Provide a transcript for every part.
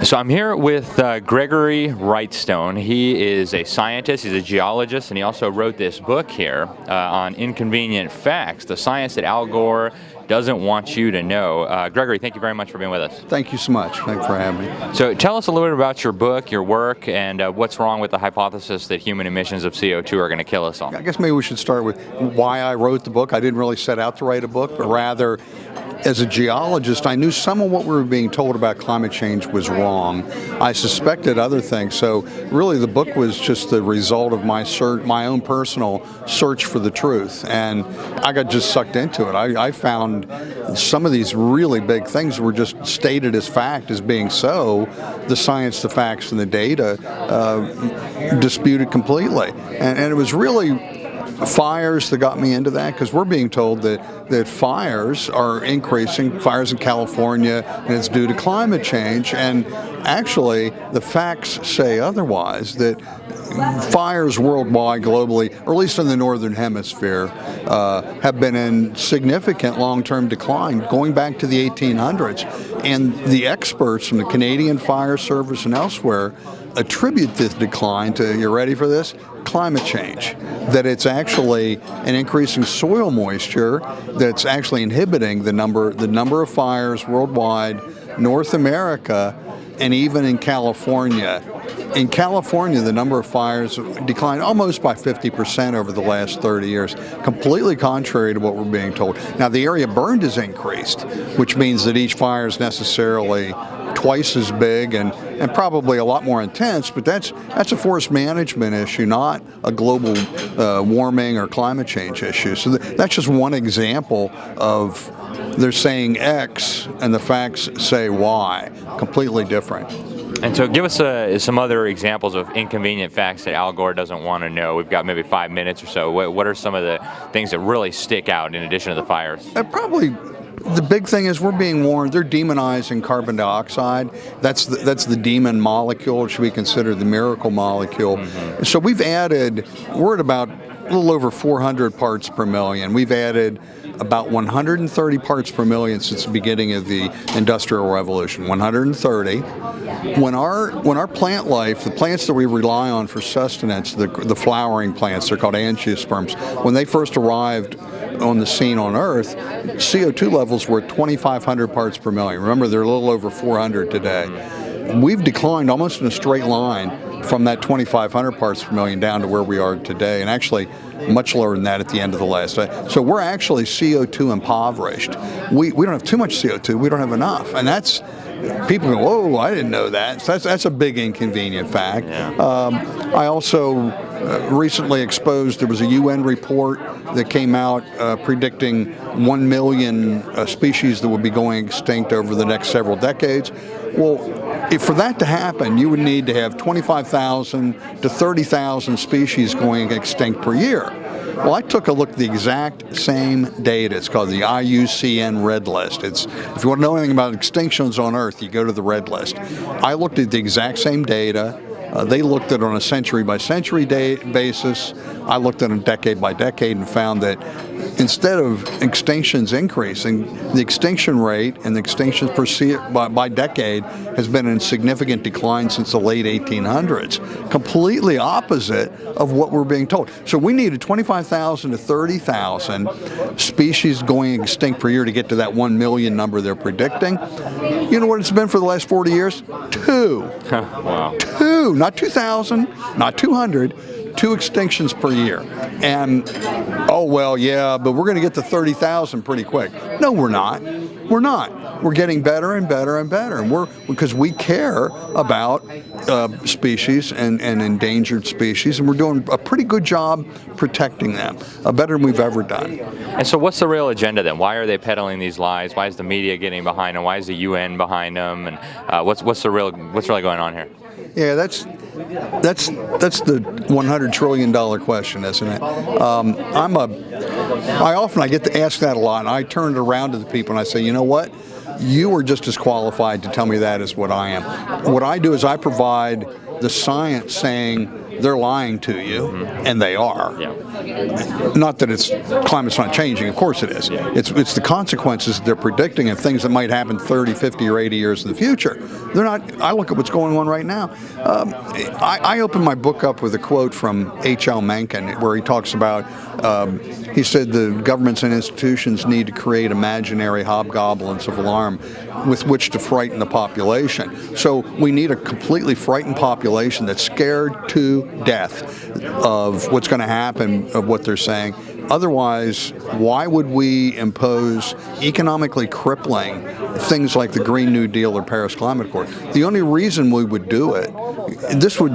So I'm here with Gregory Wrightstone. He is a scientist, he's a geologist, and he also wrote this book here on Inconvenient Facts, the science that Al Gore doesn't want you to know. Gregory, thank you very much for being with us. Thank you so much. Thanks for having me. So tell us a little bit about your book, your work, and what's wrong with the hypothesis that human emissions of CO2 are going to kill us all. I guess maybe we should start with why I wrote the book. I didn't really set out to write a book, but rather, as a geologist, I knew some of what we were being told about climate change was wrong. I suspected other things, so really the book was just the result of my own personal search for the truth, and I got just sucked into it. I found some of these really big things were just stated as fact as being so. The science, the facts, and the data disputed completely, and it was really fires that got me into that, because we're being told that fires are increasing, fires in California, and it's due to climate change. And actually, the facts say otherwise, that fires worldwide, globally, or at least in the northern hemisphere, have been in significant long-term decline going back to the 1800s. And the experts from the Canadian Fire Service and elsewhere attribute this decline to, you ready for this? Climate change. That it's actually an increasing soil moisture that's actually inhibiting the number of fires worldwide, North America, and even in California. In California, the number of fires declined almost by 50% over the last 30 years, completely contrary to what we're being told. Now, the area burned has increased, which means that each fire is necessarily twice as big and probably a lot more intense, but that's a forest management issue, not a global warming or climate change issue. So that's just one example of they're saying X and the facts say Y, completely different. And so give us some other examples of inconvenient facts that Al Gore doesn't want to know. We've got maybe 5 minutes or so. What are some of the things that really stick out in addition to the fires? Probably the big thing is we're being warned. They're demonizing carbon dioxide. That's the demon molecule. It should be considered the miracle molecule. Mm-hmm. So we're at about a little over 400 parts per million. We've added about 130 parts per million since the beginning of the Industrial Revolution. 130. When our plant life, the plants that we rely on for sustenance, the flowering plants, they're called angiosperms, when they first arrived on the scene on Earth, CO2 levels were at 2,500 parts per million. Remember, they're a little over 400 today. We've declined almost in a straight line from that 2,500 parts per million down to where we are today, and actually much lower than that at the end of the last day. So we're actually CO2 impoverished. We don't have too much CO2, we don't have enough. And that's, people go, whoa, I didn't know that. So that's a big inconvenient fact. Yeah. I also recently exposed, there was a UN report that came out predicting 1 million species that would be going extinct over the next several decades. Well, if for that to happen, you would need to have 25,000 to 30,000 species going extinct per year. Well, I took a look at the exact same data. It's called the IUCN Red List. If you want to know anything about extinctions on Earth, you go to the Red List. I looked at the exact same data. They looked at it on a century-by-century basis. I looked at it decade by decade and found that instead of extinctions increasing, the extinction rate and the extinctions by decade has been in significant decline since the late 1800s, completely opposite of what we're being told. So we needed 25,000 to 30,000 species going extinct per year to get to that 1 million number they're predicting. You know what it's been for the last 40 years? 2. Wow. 2, not 2,000, not 200. 2 extinctions per year. And, oh, well, yeah, but we're going to get to 30,000 pretty quick. No, we're not. We're not. We're getting better and better and better. And because we care about species and endangered species, and we're doing a pretty good job protecting them, better than we've ever done. And so what's the real agenda then? Why are they peddling these lies? Why is the media getting behind them? Why is the UN behind them? And what's really going on here? Yeah, that's the $100 trillion question, isn't it? I get to ask that a lot, and I turn it around to the people and I say, you know what? You are just as qualified to tell me that as what I am. What I do is I provide the science saying they're lying to you, and they are. Yeah. Not that climate's not changing, of course it is. Yeah. It's the consequences they're predicting of things that might happen 30, 50, or 80 years in the future. They're not. I look at what's going on right now. I opened my book up with a quote from H.L. Mencken, where he talks about, he said the governments and institutions need to create imaginary hobgoblins of alarm with which to frighten the population. So we need a completely frightened population that's scared to death of what's going to happen, of what they're saying. Otherwise, why would we impose economically crippling things like the Green New Deal or Paris Climate Accord? The only reason we would do it,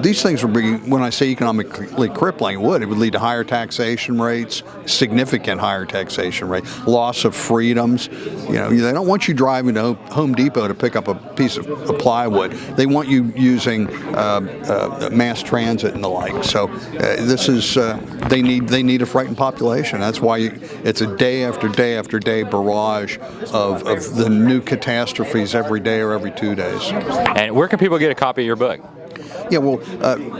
these things would be, when I say economically crippling, it would lead to higher taxation rates, significant higher taxation rate, loss of freedoms. They don't want you driving to Home Depot to pick up a piece of plywood. They want you using mass transit and the like. So this is they need a frightened population. That's why it's a day after day after day barrage of the new catastrophes every day or every 2 days. And where can people get a copy of your book? Yeah, well,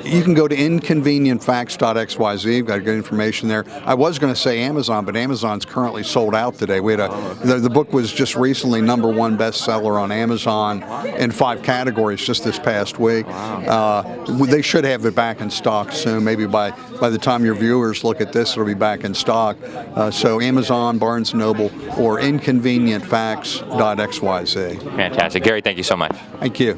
you can go to inconvenientfacts.xyz. We've got good information there. I was going to say Amazon, but Amazon's currently sold out today. We had the book was just recently #1 bestseller on Amazon in 5 categories just this past week. They should have it back in stock soon. Maybe by the time your viewers look at this, it'll be back in stock. So Amazon, Barnes & Noble, or inconvenientfacts.xyz. Fantastic. Gary, thank you so much. Thank you.